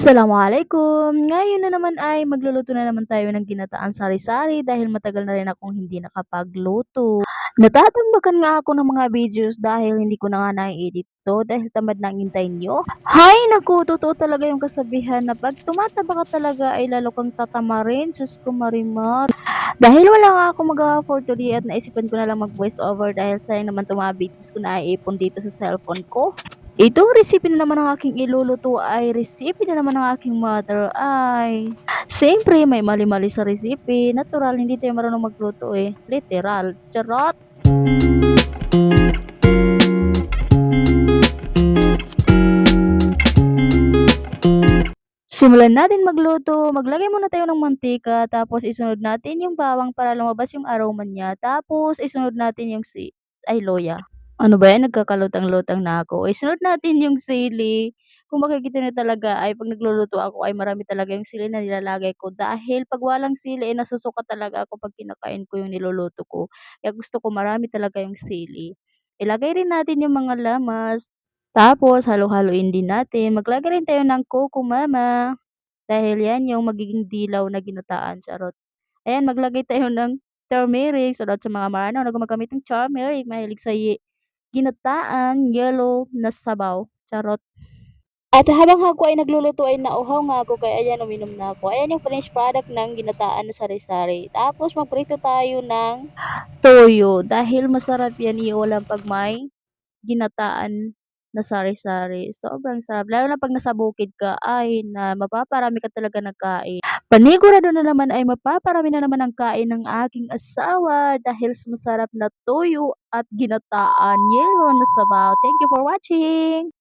Assalamualaikum. Ngayon na naman ay magluluto na naman tayo ng ginataang sari-sari dahil matagal na rin akong hindi nakapagluto. Natatambakan nga ako ng mga videos dahil hindi ko na nga nai-edit 'to dahil tamad na hintayin niyo. Hay naku, totoo talaga yung kasabihan na 'pag tumataba ka talaga ay lalo kang tatamarin, Diyos ko Marimar. Dahil wala nga akong magawa for today at naisipan ko na lang mag-voice over dahil sayang naman 'tong mga videos ko na naiipon dito sa cellphone ko. Itong recipe na naman ng aking iluluto ay recipe na naman ng aking mother ay siyempre may mali-mali sa recipe, natural hindi tayo marunong magluto, eh, literal, charot. Simulan natin magluto, maglagay muna tayo ng mantika tapos isunod natin yung bawang para lumabas yung aroma niya, tapos isunod natin yung luya. Ano ba 'yan, nagkakalutang-lutang na ako. Isunod natin yung sili. Kung makikita niyo talaga ay 'pag nagluluto ako ay marami talaga yung sili na nilalagay ko dahil 'pag walang sili, eh, nasusuka talaga ako 'pag kinakain ko yung niluluto ko. Kaya gusto ko marami talaga yung sili. Ilagay rin natin yung mga lamas, tapos halu-haluin din natin. Maglagay rin tayo ng Mama dahil 'yan yung magiging dilaw na ginataan, charot. Ayan, maglagay tayo ng turmeric, sa lahat sa mga maano na gumagamit ng turmeric, mahilig sa ginataan, yellow na sabaw, charot. At habang ako ay nagluluto ay nauhaw nga ako kaya ayan uminom na ako. Ayan yung finished product ng ginataan na sari-sari. Tapos magprito tayo ng toyo dahil masarap yan iulam 'pag may ginataan na sari-sari. Sobrang sarap lalo na 'pag nasa bukid ka, ay na mapaparami ka talaga ng kain. Panigurado na naman ay mapaparami na naman ang kain ng aking asawa dahil sa masarap na toyo at ginataan yelo na sabaw. Thank you for watching.